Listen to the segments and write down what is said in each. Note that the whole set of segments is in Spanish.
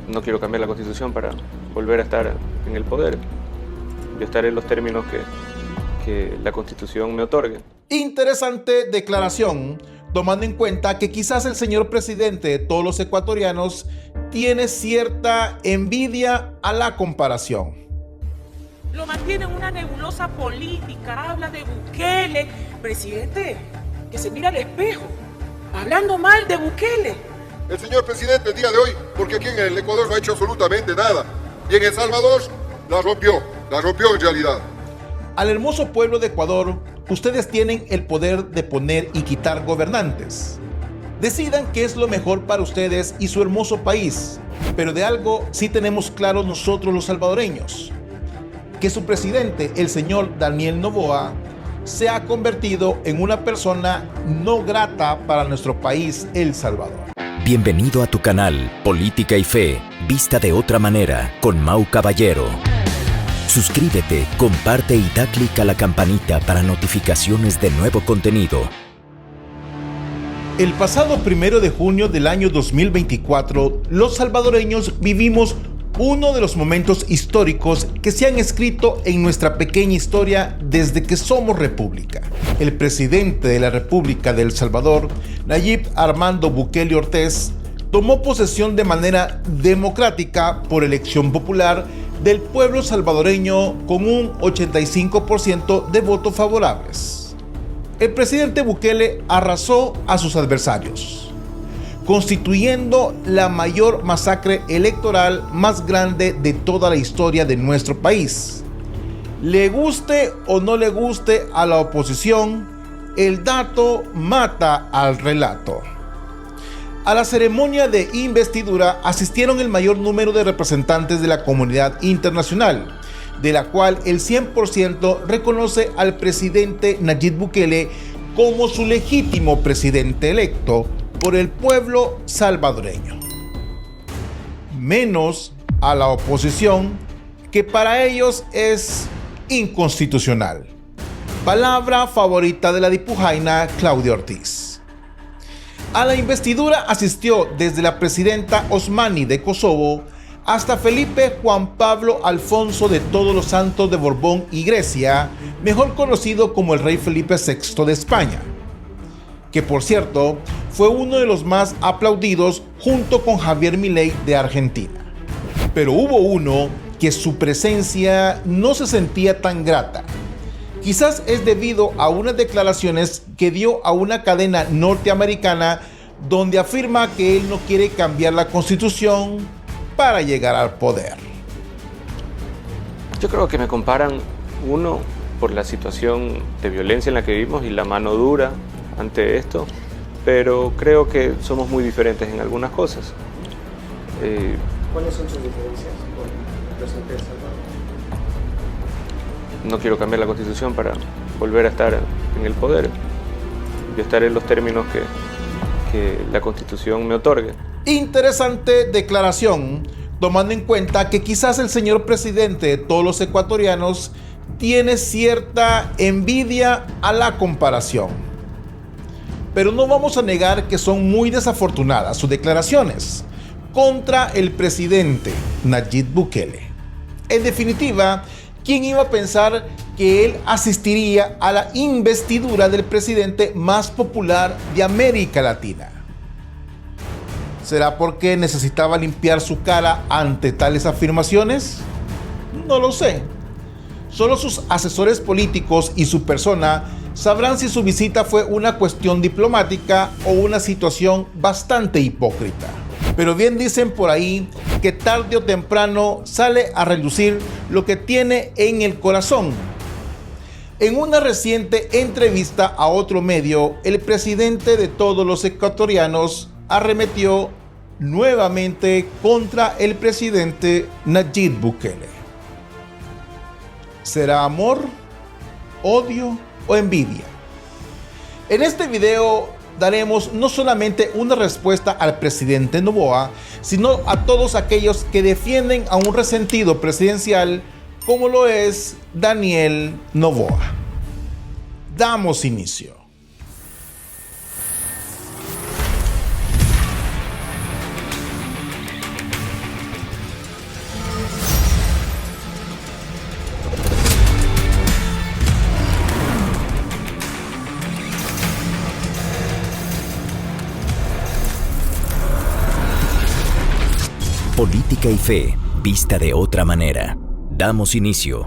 No quiero cambiar la Constitución para volver a estar en el poder. Yo estaré en los términos que la Constitución me otorgue. Interesante declaración, tomando en cuenta que quizás el señor presidente de todos los ecuatorianos tiene cierta envidia a la comparación. Lo mantiene en una nebulosa política, habla de Bukele. Presidente, que se mira al espejo, hablando mal de Bukele. El señor presidente el día de hoy, porque aquí en el Ecuador no ha hecho absolutamente nada. Y en El Salvador la rompió en realidad. Al hermoso pueblo de Ecuador, ustedes tienen el poder de poner y quitar gobernantes. Decidan qué es lo mejor para ustedes y su hermoso país, pero de algo sí tenemos claro nosotros los salvadoreños, que su presidente, el señor Daniel Noboa, se ha convertido en una persona no grata para nuestro país, El Salvador. Bienvenido a tu canal Política y Fe, vista de otra manera, con Mau Caballero. Suscríbete, comparte y da clic a la campanita para notificaciones de nuevo contenido. El pasado 1 de junio del año 2024, los salvadoreños vivimos uno de los momentos históricos que se han escrito en nuestra pequeña historia desde que somos república. El presidente de la República de El Salvador, Nayib Armando Bukele Ortiz, tomó posesión de manera democrática por elección popular del pueblo salvadoreño con un 85% de votos favorables. El presidente Bukele arrasó a sus adversarios, constituyendo la mayor masacre electoral más grande de toda la historia de nuestro país. Le guste o no le guste a la oposición, el dato mata al relato. A la ceremonia de investidura asistieron el mayor número de representantes de la comunidad internacional, de la cual el 100% reconoce al presidente Nayib Bukele como su legítimo presidente electo por el pueblo salvadoreño. Menos a la oposición, que para ellos es inconstitucional. Palabra favorita de la dipujaina Claudia Ortiz. A la investidura asistió desde la presidenta Osmani de Kosovo hasta Felipe Juan Pablo Alfonso de Todos los Santos de Borbón y Grecia, mejor conocido como el rey Felipe VI de España, que por cierto fue uno de los más aplaudidos junto con Javier Milei de Argentina. Pero hubo uno que su presencia no se sentía tan grata. Quizás es debido a unas declaraciones que dio a una cadena norteamericana donde afirma que él no quiere cambiar la constitución para llegar al poder. Yo creo que me comparan, uno, por la situación de violencia en la que vivimos y la mano dura ante esto, pero creo que somos muy diferentes en algunas cosas. ¿Cuáles son sus diferencias con el presidente de El Salvador? No quiero cambiar la Constitución para volver a estar en el poder. Yo estaré en los términos que la Constitución me otorgue. Interesante declaración, tomando en cuenta que quizás el señor presidente de todos los ecuatorianos tiene cierta envidia a la comparación. Pero no vamos a negar que son muy desafortunadas sus declaraciones contra el presidente Nayib Bukele. En definitiva, ¿quién iba a pensar que él asistiría a la investidura del presidente más popular de América Latina? ¿Será porque necesitaba limpiar su cara ante tales afirmaciones? No lo sé. Solo sus asesores políticos y su persona sabrán si su visita fue una cuestión diplomática o una situación bastante hipócrita. Pero bien dicen por ahí que tarde o temprano sale a relucir lo que tiene en el corazón. En una reciente entrevista a otro medio, el presidente de todos los ecuatorianos arremetió nuevamente contra el presidente Nayib Bukele. ¿Será amor, odio o envidia? En este video daremos no solamente una respuesta al presidente Noboa, sino a todos aquellos que defienden a un resentido presidencial como lo es Daniel Noboa. Damos inicio. Política y fe, vista de otra manera. Damos inicio.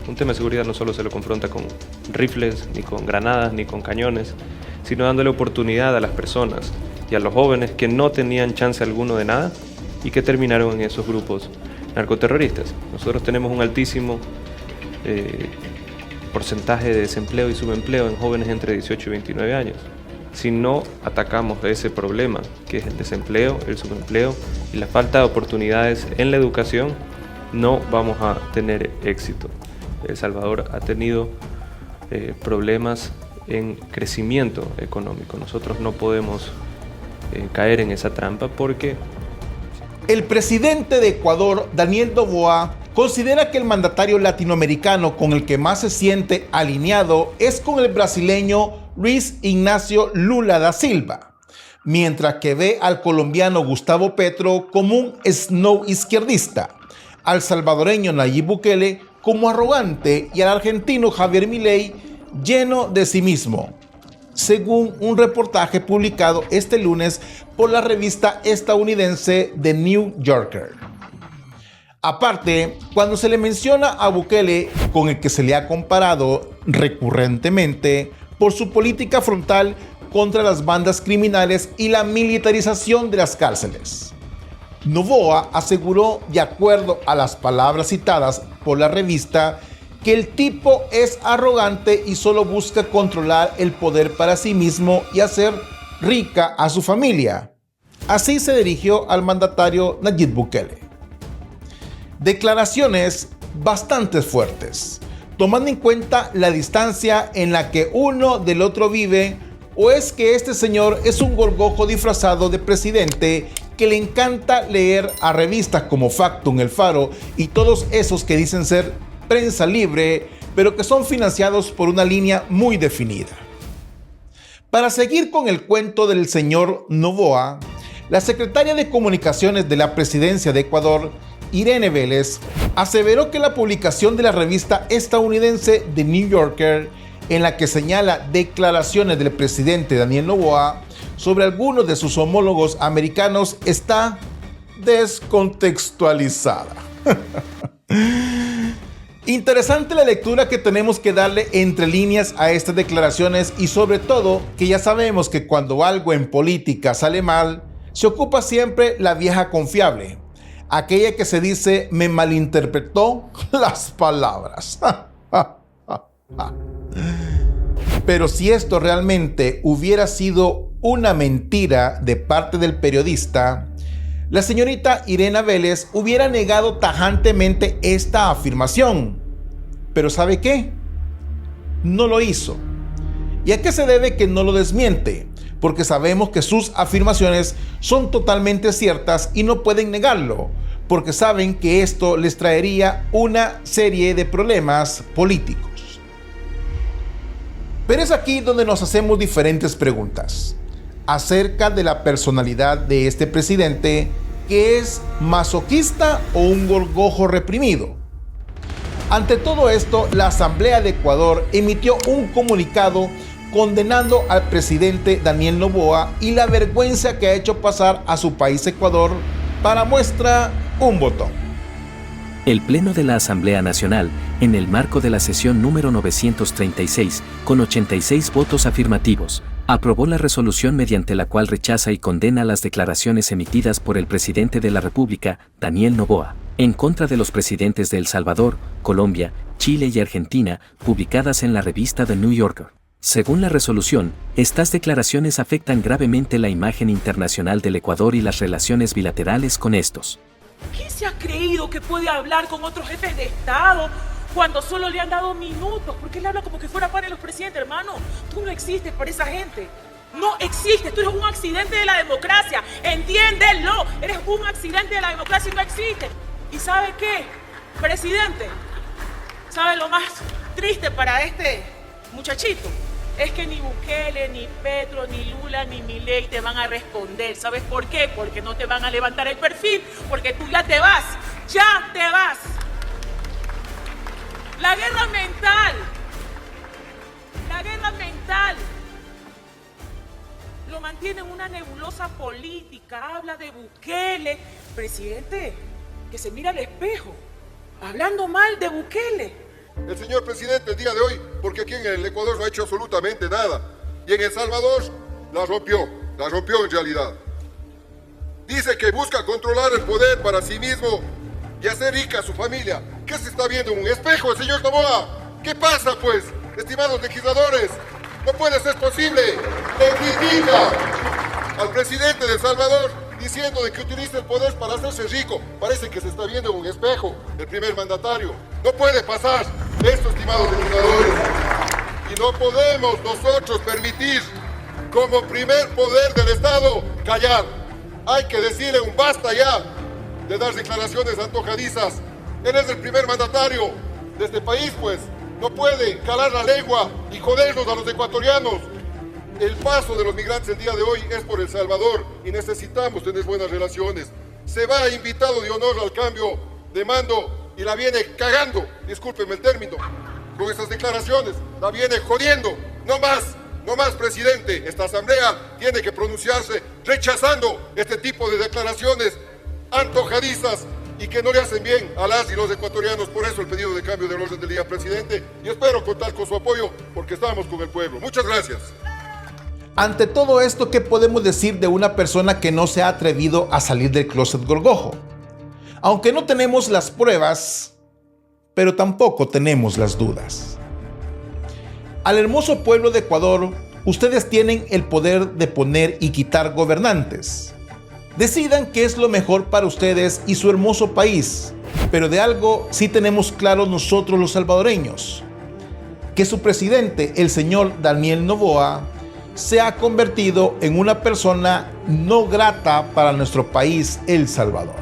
Un tema de seguridad no solo se lo confronta con rifles, ni con granadas, ni con cañones, sino dándole oportunidad a las personas y a los jóvenes que no tenían chance alguno de nada y que terminaron en esos grupos narcoterroristas. Nosotros tenemos un altísimo porcentaje de desempleo y subempleo en jóvenes entre 18 y 29 años. Si no atacamos ese problema, que es el desempleo, el subempleo y la falta de oportunidades en la educación, no vamos a tener éxito. El Salvador ha tenido problemas en crecimiento económico. Nosotros no podemos caer en esa trampa porque... El presidente de Ecuador, Daniel Noboa, considera que el mandatario latinoamericano con el que más se siente alineado es con el brasileño Luis Ignacio Lula da Silva, mientras que ve al colombiano Gustavo Petro como un snow izquierdista, al salvadoreño Nayib Bukele como arrogante y al argentino Javier Milei lleno de sí mismo, según un reportaje publicado este lunes por la revista estadounidense The New Yorker. Aparte, cuando se le menciona a Bukele, con el que se le ha comparado recurrentemente por su política frontal contra las bandas criminales y la militarización de las cárceles, Noboa aseguró, de acuerdo a las palabras citadas por la revista, que el tipo es arrogante y solo busca controlar el poder para sí mismo y hacer rica a su familia. Así se dirigió al mandatario Nayib Bukele. Declaraciones bastante fuertes, tomando en cuenta la distancia en la que uno del otro vive, o es que este señor es un gorgojo disfrazado de presidente que le encanta leer a revistas como Factum, El Faro y todos esos que dicen ser prensa libre, pero que son financiados por una línea muy definida. Para seguir con el cuento del señor Noboa, la secretaria de Comunicaciones de la Presidencia de Ecuador, Irene Vélez, aseveró que la publicación de la revista estadounidense The New Yorker, en la que señala declaraciones del presidente Daniel Noboa sobre algunos de sus homólogos americanos, está descontextualizada. Interesante la lectura que tenemos que darle entre líneas a estas declaraciones y sobre todo que ya sabemos que cuando algo en política sale mal, se ocupa siempre la vieja confiable, aquella que se dice me malinterpretó las palabras. Pero si esto realmente hubiera sido una mentira de parte del periodista, la señorita Irene Vélez hubiera negado tajantemente esta afirmación. Pero ¿sabe qué? No lo hizo. ¿Y a qué se debe que no lo desmiente? Porque sabemos que sus afirmaciones son totalmente ciertas y no pueden negarlo, porque saben que esto les traería una serie de problemas políticos. Pero es aquí donde nos hacemos diferentes preguntas acerca de la personalidad de este presidente, que es masoquista o un gorgojo reprimido. Ante todo esto, la Asamblea de Ecuador emitió un comunicado condenando al presidente Daniel Noboa y la vergüenza que ha hecho pasar a su país Ecuador. Para muestra, un botón. El Pleno de la Asamblea Nacional, en el marco de la sesión número 936, con 86 votos afirmativos, aprobó la resolución mediante la cual rechaza y condena las declaraciones emitidas por el presidente de la República, Daniel Noboa, en contra de los presidentes de El Salvador, Colombia, Chile y Argentina, publicadas en la revista The New Yorker. Según la resolución, estas declaraciones afectan gravemente la imagen internacional del Ecuador y las relaciones bilaterales con estos. ¿Quién se ha creído que puede hablar con otros jefes de Estado cuando solo le han dado minutos? ¿Por qué le habla como que fuera para los presidentes, hermano? Tú no existes para esa gente. No existes, tú eres un accidente de la democracia. Entiéndelo, eres un accidente de la democracia y no existes. ¿Y sabe qué, presidente? ¿Sabe lo más triste para este muchachito? Es que ni Bukele, ni Petro, ni Lula, ni Milei te van a responder. ¿Sabes por qué? Porque no te van a levantar el perfil, porque tú ya te vas. ¡Ya te vas! La guerra mental. La guerra mental. lo mantiene en una nebulosa política, habla de Bukele. Presidente, que se mira al espejo, hablando mal de Bukele. El señor presidente el día de hoy, porque aquí en el Ecuador no ha hecho absolutamente nada. Y en El Salvador la rompió en realidad. Dice que busca controlar el poder para sí mismo y hacer rica a su familia. ¿Qué se está viendo en un espejo, el señor Noboa? ¿Qué pasa, pues, estimados legisladores? No puede ser posible. Le critica al presidente de El Salvador diciendo de que utiliza el poder para hacerse rico. Parece que se está viendo en un espejo el primer mandatario. No puede pasar esto, estimados legisladores. Y no podemos nosotros permitir, como primer poder del Estado, callar. Hay que decirle un basta ya de dar declaraciones antojadizas. Él es el primer mandatario de este país, pues. No puede calar la lengua y jodernos a los ecuatorianos. El paso de los migrantes el día de hoy es por El Salvador y necesitamos tener buenas relaciones. Se va invitado de honor al cambio de mando y la viene cagando, discúlpenme el término, con estas declaraciones. La viene jodiendo. No más, presidente. Esta asamblea tiene que pronunciarse rechazando este tipo de declaraciones antojadizas y que no le hacen bien a las y los ecuatorianos. Por eso el pedido de cambio del orden del día, presidente, y espero contar con su apoyo porque estamos con el pueblo. Muchas gracias. Ante todo esto, ¿qué podemos decir de una persona que no se ha atrevido a salir del closet gorgojo? Aunque no tenemos las pruebas, pero tampoco tenemos las dudas. Al hermoso pueblo de Ecuador, ustedes tienen el poder de poner y quitar gobernantes. Decidan qué es lo mejor para ustedes y su hermoso país, pero de algo sí tenemos claro nosotros los salvadoreños, que su presidente, el señor Daniel Noboa, se ha convertido en una persona no grata para nuestro país, El Salvador.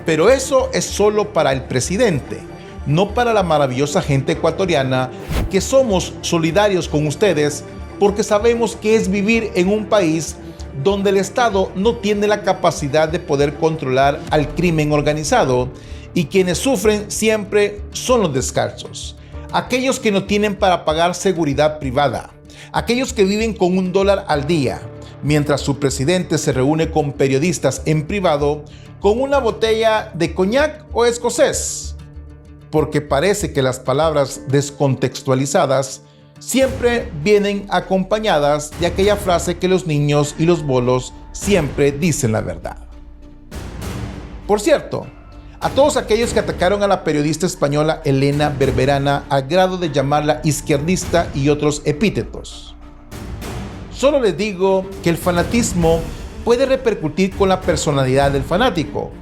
Pero eso es solo para el presidente, no para la maravillosa gente ecuatoriana, que somos solidarios con ustedes porque sabemos que es vivir en un país donde el Estado no tiene la capacidad de poder controlar al crimen organizado y quienes sufren siempre son los descalzos, aquellos que no tienen para pagar seguridad privada, aquellos que viven con $1 al día, mientras su presidente se reúne con periodistas en privado con una botella de coñac o escocés, porque parece que las palabras descontextualizadas siempre vienen acompañadas de aquella frase que los niños y los bolos siempre dicen la verdad. Por cierto, a todos aquellos que atacaron a la periodista española Elena Berberana al grado de llamarla izquierdista y otros epítetos, solo les digo que el fanatismo puede repercutir con la personalidad del fanático,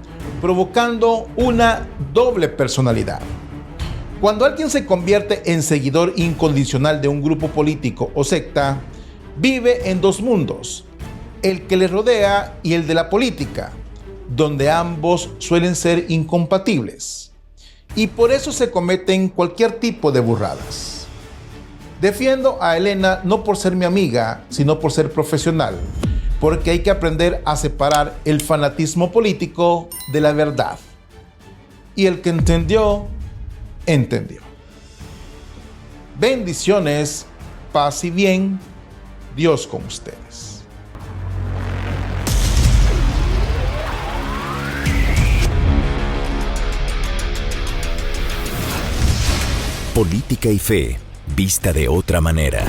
provocando una doble personalidad. Cuando alguien se convierte en seguidor incondicional de un grupo político o secta, vive en dos mundos, el que le rodea y el de la política, donde ambos suelen ser incompatibles, y por eso se cometen cualquier tipo de burradas. Defiendo a Elena no por ser mi amiga, sino por ser profesional, porque hay que aprender a separar el fanatismo político de la verdad. Y el que entendió, entendió. Bendiciones, paz y bien, Dios con ustedes. Política y fe, vista de otra manera.